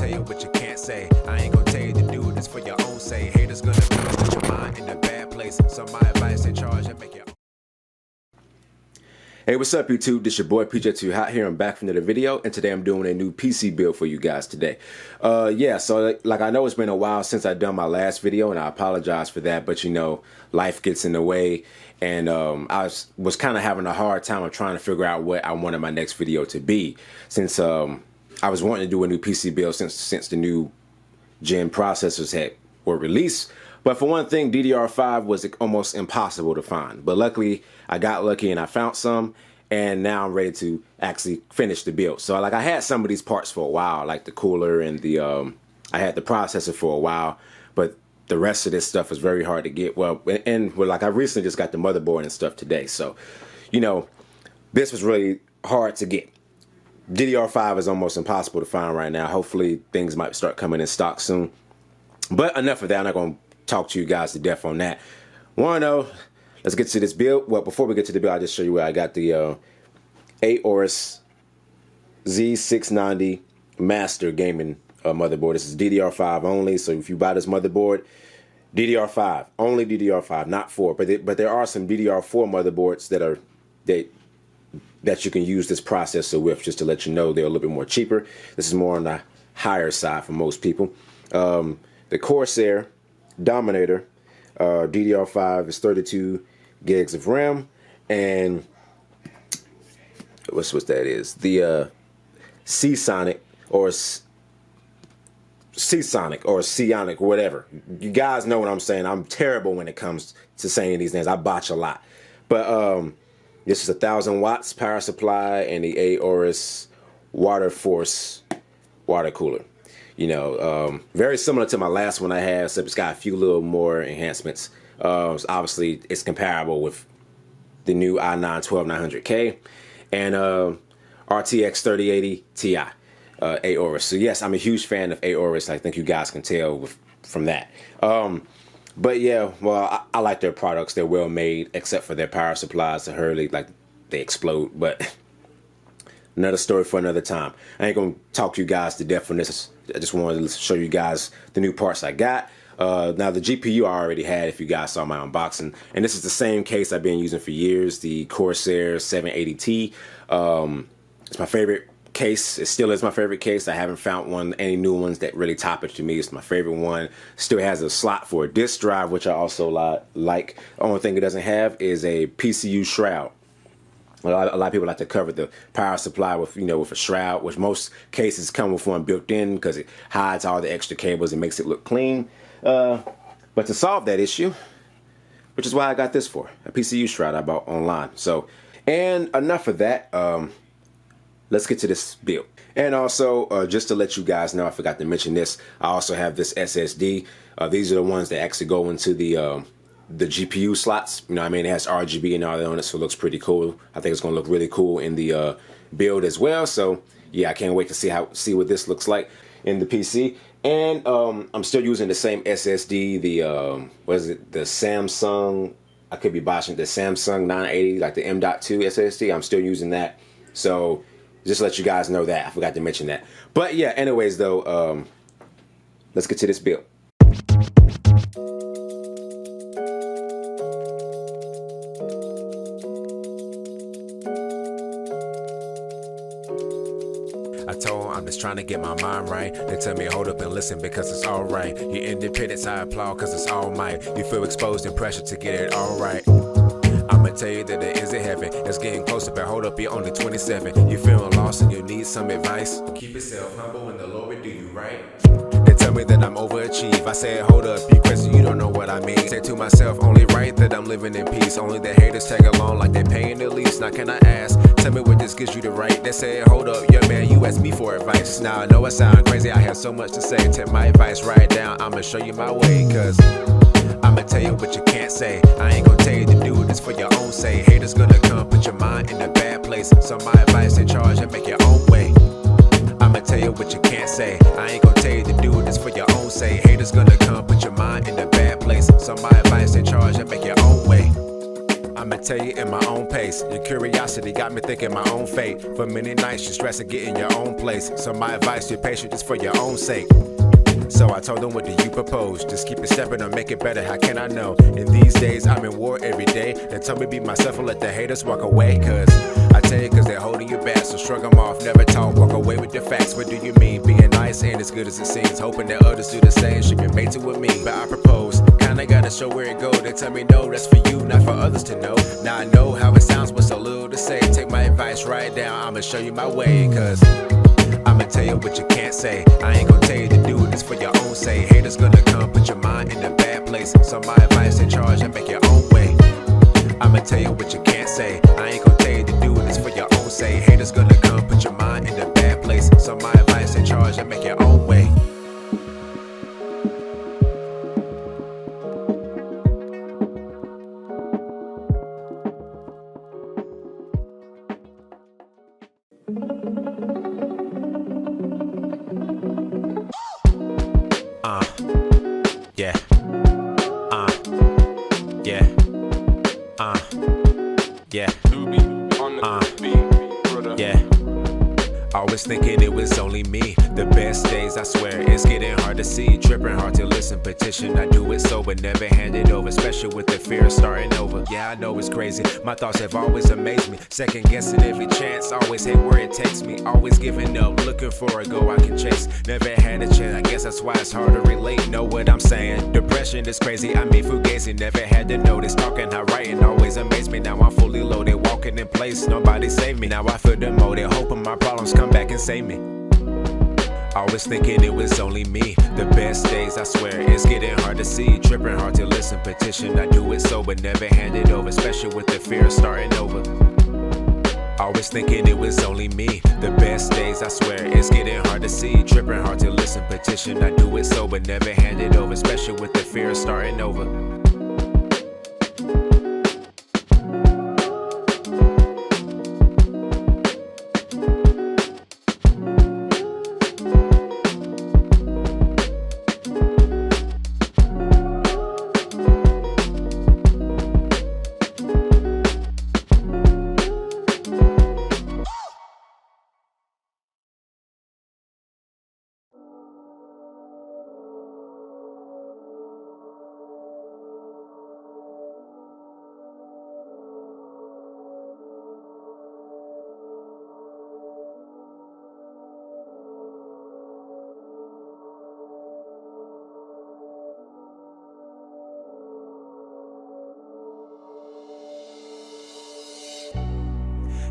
tell you what you can't say. I ain't gonna tell you to do this for your own sake. Haters gonna come and put your mind in a bad place. So my advice, take charge and make it. Hey, what's up YouTube? This your boy PJ2 Hot here. I'm back from another video, and today I'm doing a new PC build for you guys today. Yeah, so like I know it's been a while since I done my last video, and I apologize for that, but you know, life gets in the way, and I was kind of having a hard time of trying to figure out what I wanted my next video to be, since I was wanting to do a new PC build since the new gen processors were released. But for one thing, DDR5 was almost impossible to find. But luckily, I got lucky and I found some, and now I'm ready to actually finish the build. So like I had some of these parts for a while, like the cooler and the I had the processor for a while, but the rest of this stuff was very hard to get. Well, like I recently just got the motherboard and stuff today, so you know, this was really hard to get. DDR5 is almost impossible to find right now. Hopefully, things might start coming in stock soon. But enough of that. I'm not going to talk to you guys to death on that. Let's get to this build. Well, before we get to the build, I'll just show you where I got the AORUS Z690 Master Gaming motherboard. This is DDR5 only, so if you buy this motherboard, DDR5, only DDR5, not 4. But there are some DDR4 motherboards that you can use this processor with, just to let you know they're a little bit more cheaper. This is more on the higher side for most people. The Corsair Dominator DDR5 is 32 gigs of RAM, and what's that is the Seasonic or Seasonic, whatever. You guys know what I'm saying. I'm terrible when it comes to saying these names. I botch a lot. But this is 1,000 watts power supply and the AORUS WATERFORCE water cooler. You know, very similar to my last one I had, except it's got a few little more enhancements. So obviously, it's comparable with the new i9-12900K and RTX 3080 Ti AORUS. So yes, I'm a huge fan of AORUS. I think you guys can tell from that. But yeah, well, I like their products. They're well made, except for their power supplies. They explode, but another story for another time. I ain't gonna talk to you guys to death on this. I just wanted to show you guys the new parts I got. Now the GPU I already had, if you guys saw my unboxing, and this is the same case I've been using for years, the Corsair 780T. It's my favorite case. It still is my favorite case. I haven't found any new ones that really top it to me. It's my favorite one. Still has a slot for a disk drive, which I also like. The only thing it doesn't have is a PCU shroud. A lot of people like to cover the power supply with a shroud, which most cases come with one built in because it hides all the extra cables and makes it look clean. But to solve that issue, which is why I got this for, a PCU shroud I bought online. So, and enough of that. Let's get to this build. And also, just to let you guys know, I forgot to mention this, I also have this SSD. These are the ones that actually go into the GPU slots. You know what I mean? It has RGB and all that on it, so it looks pretty cool. I think it's going to look really cool in the build as well. So yeah, I can't wait to see what this looks like in the PC. And I'm still using the same SSD, the what is it? The Samsung. I could be botching the Samsung 980, like the M.2 SSD. I'm still using that. So just to let you guys know that. I forgot to mention that. But yeah, anyways though, let's get to this build. I told him I'm just trying to get my mind right. They tell me hold up and listen because it's alright. Your independence I applaud cause it's all might. You feel exposed and pressure to get it alright. I'ma tell you that there is a heaven that's getting closer, but hold up, you're only 27. You feeling lost and you need some advice? Keep yourself humble and the Lord will do you right. They tell me that I'm overachieve. I said, hold up, you crazy, you don't know what I mean. Say to myself, only right that I'm living in peace. Only the haters tag along like they're paying the least. Now can I ask, tell me what this gives you the right? They said, hold up, yeah man, you asked me for advice. Now I know I sound crazy, I have so much to say. Take my advice right down, I'ma show you my way. Cause I'ma tell you what you can't say. I ain't gonna tell you to do this for your own sake. Haters gonna come put your mind in a bad place. So my advice, take charge and make your own way. I'ma tell you what you can't say. I ain't gonna tell you to do this for your own sake. Haters gonna come put your mind in a bad place. So my advice, take charge and make your own way. I'ma tell you in my own pace. Your curiosity got me thinking my own fate. For many nights you stress and get in your own place. So my advice, be patient just for your own sake. So I told them, what do you propose? Just keep it stepping or make it better, how can I know? In these days, I'm in war every day. They tell me be myself and let the haters walk away. Cause I tell you, cause they're holding you back. So shrug them off, never talk, walk away with the facts. What do you mean? Being nice ain't as good as it seems. Hoping that others do the same, should be made to with me. But I propose, kinda gotta show where it go. They tell me no, that's for you, not for others to know. Now I know how it sounds, but so little to say. Take my advice right down, I'ma show you my way. Cause I'ma tell you what you can't say. I ain't gonna tell you to do this for your own sake. Haters gonna come, put your mind in a bad place. So my advice, take charge and make your own way. I'ma tell you what you can't say. I ain't gonna tell you to do this for your own sake. Haters gonna come, put your mind in a bad place. So my advice, take charge and make your own way. Yeah. Yeah. Yeah. Yeah. Always thinking it was only me. The best days, I swear, it's getting hard to see. Tripping hard to listen, petition, I do it so, but never hand it over. Especially with the fear of starting over. Yeah, I know it's crazy. My thoughts have always amazed me. Second guessing every chance, always hate where it takes me. Always giving up, looking for a goal I can chase. Never had a chance, I guess that's why it's hard to relate. Know what I'm saying? Depression is crazy, I mean fugazi. Never had to notice, talking how writing always amazed me. Now I'm fully loaded, walking in place, nobody saved me. Now I feel demoted, hoping my problems come back and save me. Always thinking it was only me. The best days, I swear, it's getting hard to see. Tripping hard to listen, petition, I do it so, but never hand it over. Especially with the fear of starting over. Always thinking it was only me. The best days, I swear, it's getting hard to see. Tripping hard to listen, petition, I do it so, but never hand it over. Especially with the fear of starting over.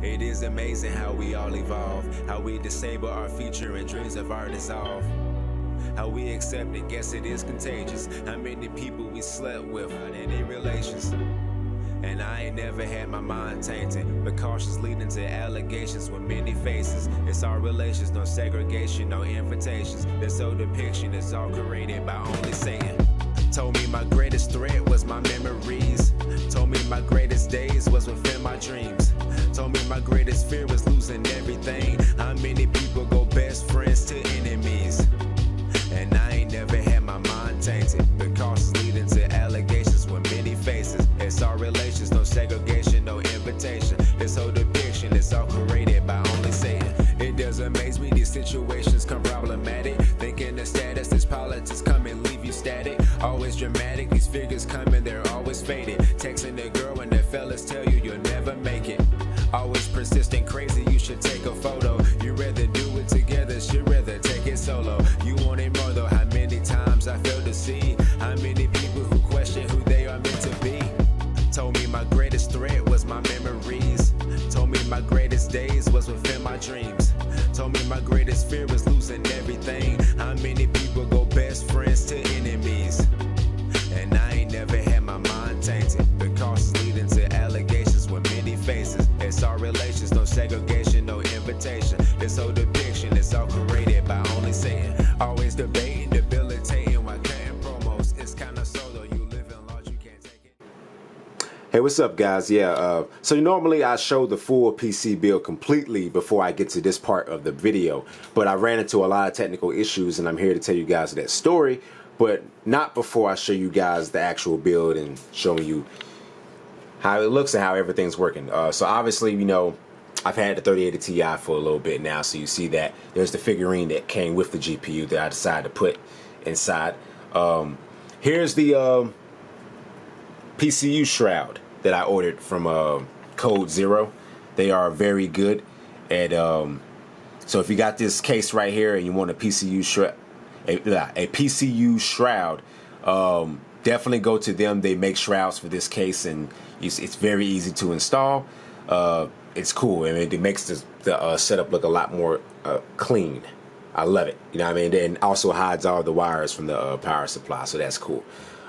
It is amazing how we all evolve, how we disable our future and dreams of our dissolve. How we accept and guess it is contagious. How many people we slept with without any relations. And I ain't never had my mind tainted, but cautious leading to allegations with many faces. It's our relations, no segregation, no invitations. This old depiction is all created by only Satan. Told me my greatest threat was my memories. Told me my greatest days was within my dreams. Told me my greatest fear was losing everything. How many people go best friends to enemies? And I ain't never had my mind tainted, because leading to allegations with many faces. It's our relations, no segregation, no invitation. This whole depiction is all created by only Satan. It does amaze me, these situations come problematic. Thinking the status, this politics come and leave you static. Always dramatic, these figures come and they're always faded. Texting the girl and the fellas tell you you'll never make it. Always persistent, crazy, you should take a photo. You rather do it together, should rather take it solo. You want it more though, how many times I failed to see. How many people who question who they are meant to be. Told me my greatest threat was my memories. Told me my greatest days was within my dreams. Told me my greatest fear was losing everything. How many people go best friends to enemies? And I ain't never had my mind tainted, because leading to allegations with many faces. It's our relations, no segregation, no invitation. This whole depiction is all created by only Satan. Always debating, debilitating while cutting promos. It's kinda solo, you live in large, you can't take it. Hey, what's up, guys? Yeah, so normally I show the full PC build completely before I get to this part of the video, but I ran into a lot of technical issues and I'm here to tell you guys that story, but not before I show you guys the actual build and showing you how it looks and how everything's working. So obviously, you know, I've had the 3080 Ti for a little bit now, so you see that there's the figurine that came with the GPU that I decided to put inside. Here's the PCU shroud that I ordered from Code Zero. They are very good. And so if you got this case right here and you want a PCU shroud, a PCU shroud, definitely go to them. They make shrouds for this case, and it's very easy to install. It's cool, and it makes the setup look a lot more clean. I love it. You know what I mean? And also hides all the wires from the power supply, so that's cool.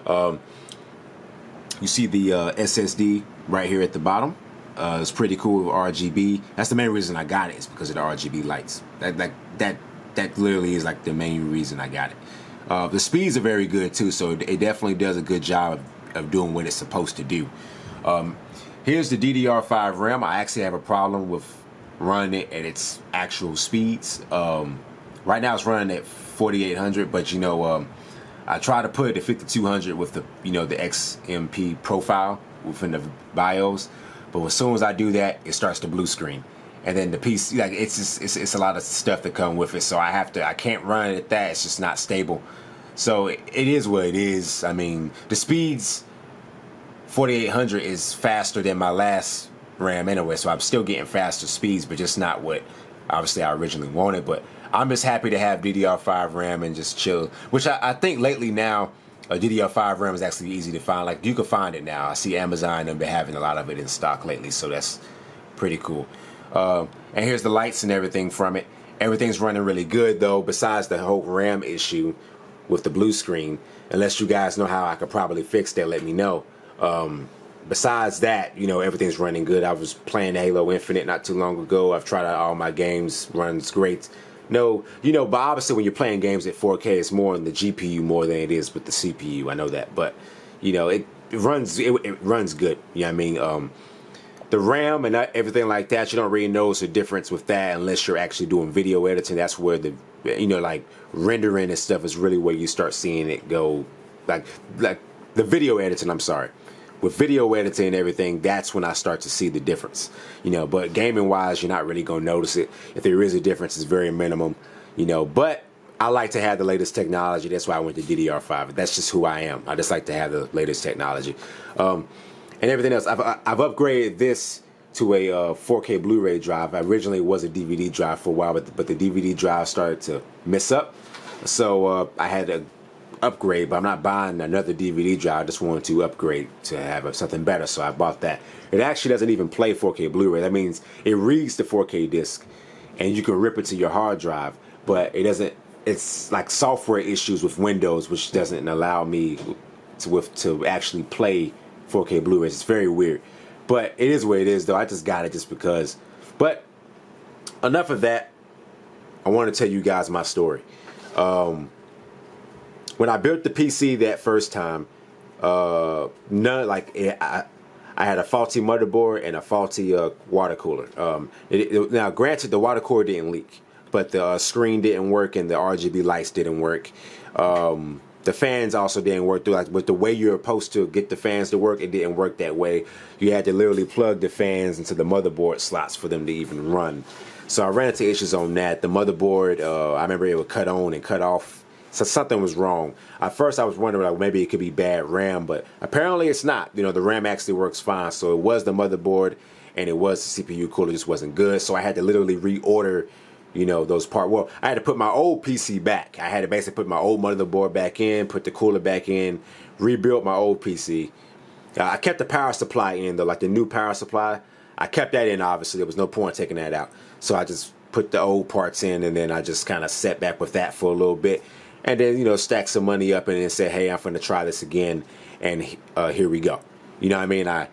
You see the SSD right here at the bottom. It's pretty cool with RGB. That's the main reason I got it, is because of the RGB lights. That literally is like the main reason I got it. The speeds are very good too, so it definitely does a good job of doing what it's supposed to do. Here's the DDR5 RAM. I actually have a problem with running it at its actual speeds. Right now it's running at 4800, but you know, I try to put it at 5200 with the, you know, the XMP profile within the BIOS. But as soon as I do that, it starts to blue screen, and then the PC, like, it's a lot of stuff that come with it. So I can't run it at that. It's just not stable. So it is what it is. I mean, the speeds 4800 is faster than my last RAM anyway, so I'm still getting faster speeds, but just not what obviously I originally wanted. But I'm just happy to have DDR5 RAM and just chill, which I think lately now a DDR5 RAM is actually easy to find. Like, you can find it now. I see Amazon and been having a lot of it in stock lately, so that's pretty cool. And here's the lights and everything from it. Everything's running really good though, besides the whole RAM issue with the blue screen. Unless you guys know how I could probably fix that, let me know. Besides that, you know, everything's running good. I was playing Halo Infinite not too long ago. I've tried out all my games, runs great. No, you know, but obviously when you're playing games at 4K, it's more on the GPU more than it is with the CPU. I know that, but you know, it runs good. You know what I mean? The RAM and everything like that, you don't really notice a difference with that unless you're actually doing video editing. That's where the, you know, like rendering and stuff is really where you start seeing it go. Like the video editing, I'm sorry. With video editing and everything, that's when I start to see the difference, you know. But gaming wise, you're not really gonna notice it. If there is a difference, it's very minimum, you know. But I like to have the latest technology. That's why I went to DDR5. That's just who I am. I just like to have the latest technology, and everything else. I've upgraded this to a 4K Blu-ray drive. I originally was a DVD drive for a while, but the DVD drive started to mess up, so I had to upgrade. But I'm not buying another DVD drive. I just wanted to upgrade to have something better, so I bought that. It actually doesn't even play 4K Blu-ray. That means it reads the 4K disc and you can rip it to your hard drive, but it doesn't. It's like software issues with Windows, which doesn't allow me to actually play 4K Blu-rays. It's very weird, but it is what it is though. I just got it just because. But enough of that. I want to tell you guys my story. When I built the PC that first time, I had a faulty motherboard and a faulty water cooler. Now, granted, the water cooler didn't leak, but the screen didn't work and the RGB lights didn't work. The fans also didn't work through. Like, with the way you're supposed to get the fans to work, it didn't work that way. You had to literally plug the fans into the motherboard slots for them to even run. So I ran into issues on that. The motherboard, I remember it would cut on and cut off. So something was wrong. At first I was wondering, like, maybe it could be bad RAM, but apparently it's not. You know, the RAM actually works fine. So it was the motherboard and it was the CPU cooler just wasn't good. So I had to literally reorder, you know, those parts. Well, I had to put my old PC back. I had to basically put my old motherboard back in, put the cooler back in, rebuild my old PC. I kept the power supply in though, like the new power supply. I kept that in, obviously. There was no point taking that out. So I just put the old parts in, and then I just kind of sat back with that for a little bit. And then, you know, stack some money up and then say, hey, I'm going to try this again. And here we go. You know what I mean? I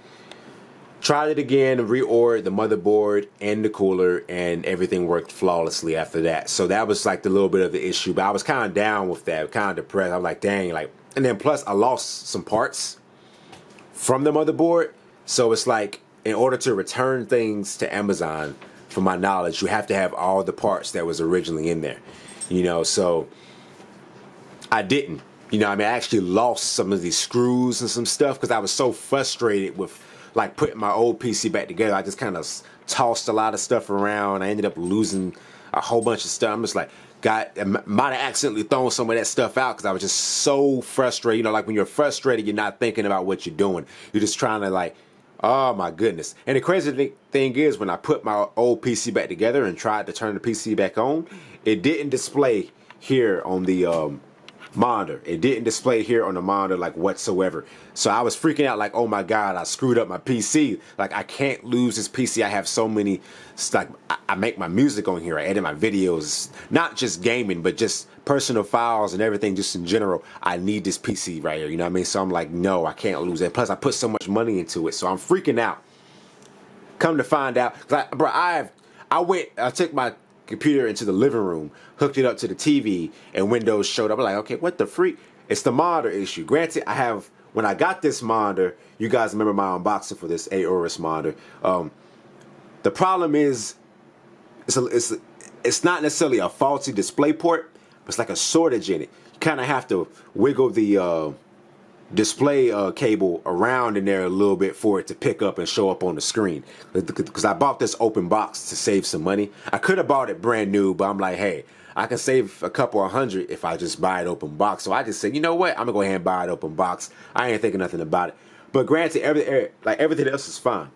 tried it again, reordered the motherboard and the cooler, and everything worked flawlessly after that. So that was like the little bit of the issue. But I was kind of down with that, kind of depressed. I was like, dang, like, and then plus I lost some parts from the motherboard. So it's like, in order to return things to Amazon, from my knowledge, you have to have all the parts that was originally in there. You know, so I didn't. You know, I mean, I actually lost some of these screws and some stuff because I was so frustrated with like putting my old PC back together, I just kind of tossed a lot of stuff around. I ended up losing a whole bunch of stuff. I'm just like, might have accidentally thrown some of that stuff out because I was just so frustrated. You know, like when you're frustrated, you're not thinking about what you're doing. You're just trying to like, oh my goodness. And the crazy thing is, when I put my old PC back together and tried to turn the PC back on, it didn't display here on the monitor. It didn't display here on the monitor like whatsoever. So I was freaking out like, oh my God, I screwed up my PC. Like, I can't lose this PC. I have so many, like, I make my music on here. I edit my videos, not just gaming, but just personal files and everything just in general. I need this PC right here. You know what I mean? So I'm like, no, I can't lose it. Plus I put so much money into it. So I'm freaking out. Come to find out, bro, I took my computer into the living room, hooked it up to the TV, and Windows showed up. I'm like, okay, what the freak? It's the monitor issue. Granted, when I got this monitor, you guys remember my unboxing for this AORUS monitor. The problem is, it's not necessarily a faulty display port, but it's like a shortage in it. You kind of have to wiggle the display cable around in there a little bit for it to pick up and show up on the screen, because I bought this open box to save some money. I could have bought it brand new, but I'm like, hey, I can save a couple of $100 if I just buy it open box. So I just said, you know what, I'm gonna go ahead and buy it open box. I ain't thinking nothing about it. But granted, everything else is fine,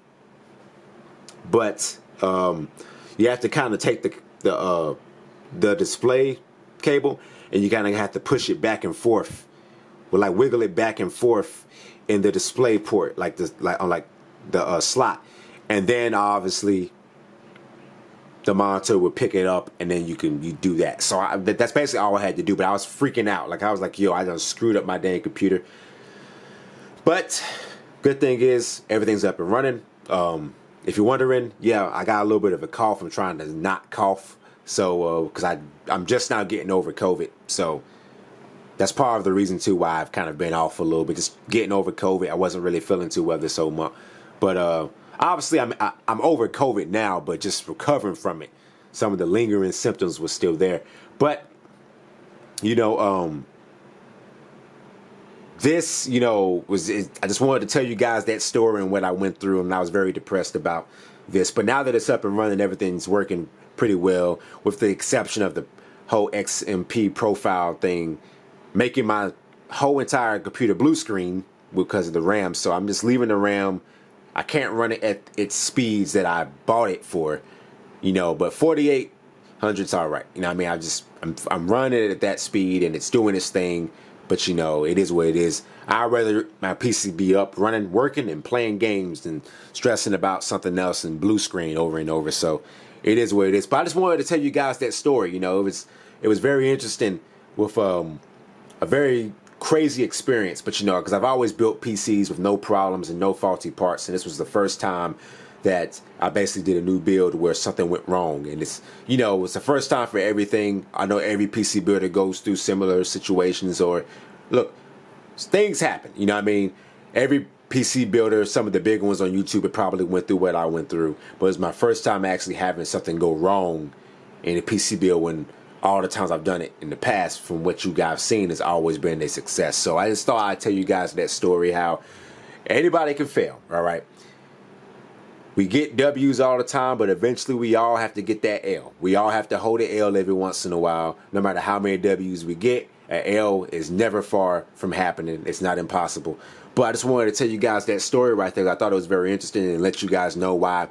but you have to kind of take the display cable, and you kind of have to push it back and forth. Will like wiggle it back and forth in the display port, like on the slot, and then obviously the monitor would pick it up, and then you do that. So that's basically all I had to do. But I was freaking out, like I was like, yo, I done screwed up my dang computer. But good thing is everything's up and running. If you're wondering, yeah, I got a little bit of a cough. I'm trying to not cough, so because I'm just now getting over COVID, so. That's part of the reason too why I've kind of been off a little bit, just getting over COVID. I wasn't really feeling too well this whole month, but obviously I'm over COVID now, but just recovering from it. Some of the lingering symptoms were still there, but you know, this, you know, I just wanted to tell you guys that story and what I went through, and I was very depressed about this. But now that it's up and running, everything's working pretty well, with the exception of the whole XMP profile thing, making my whole entire computer blue screen because of the RAM. So I'm just leaving the RAM. I can't run it at its speeds that I bought it for, you know, but 4800's all right. You know what I mean? I'm running it at that speed and it's doing its thing, but you know, it is what it is. I'd rather my PC be up, running, working, and playing games than stressing about something else and blue screen over and over. So it is what it is. But I just wanted to tell you guys that story. You know, it was very interesting with a very crazy experience, but you know, because I've always built PCs with no problems and no faulty parts, and this was the first time that I basically did a new build where something went wrong. And it's, you know, it's the first time for everything. I know every PC builder goes through similar situations, or look, things happen, you know what I mean? Every PC builder, some of the big ones on YouTube, it probably went through what I went through, but it's my first time actually having something go wrong in a PC build, when all the times I've done it in the past, from what you guys seen, has always been a success. So I just thought I'd tell you guys that story, how anybody can fail, all right? We get W's all the time, but eventually we all have to get that L. We all have to hold an L every once in a while. No matter how many W's we get, an L is never far from happening. It's not impossible. But I just wanted to tell you guys that story right there. I thought it was very interesting, and let you guys know why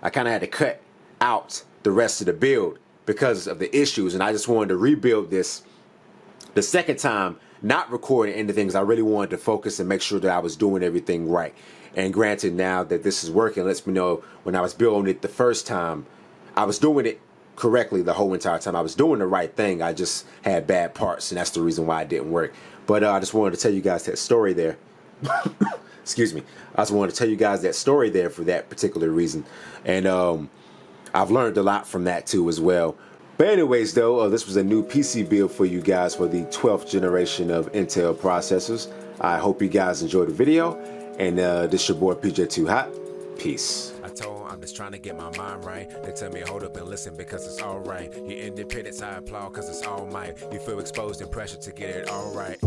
I kind of had to cut out the rest of the build because of the issues. And I just wanted to rebuild this the second time, not recording anything, because I really wanted to focus and make sure that I was doing everything right. And granted, now that this is working, lets me know when I was building it the first time, I was doing it correctly the whole entire time. I was doing the right thing. I just had bad parts, and that's the reason why it didn't work. But I just wanted to tell you guys that story there. Excuse me. I just wanted to tell you guys that story there for that particular reason. And I've learned a lot from that too as well. But anyways though, this was a new PC build for you guys for the 12th generation of Intel processors. I hope you guys enjoyed the video. And this your boy PJ Too Hot. Peace. I told I'm just trying to get my mind right. They tell me hold up and listen because it's alright. Your independence I applaud because it's all might. You feel exposed and pressure to get it all right.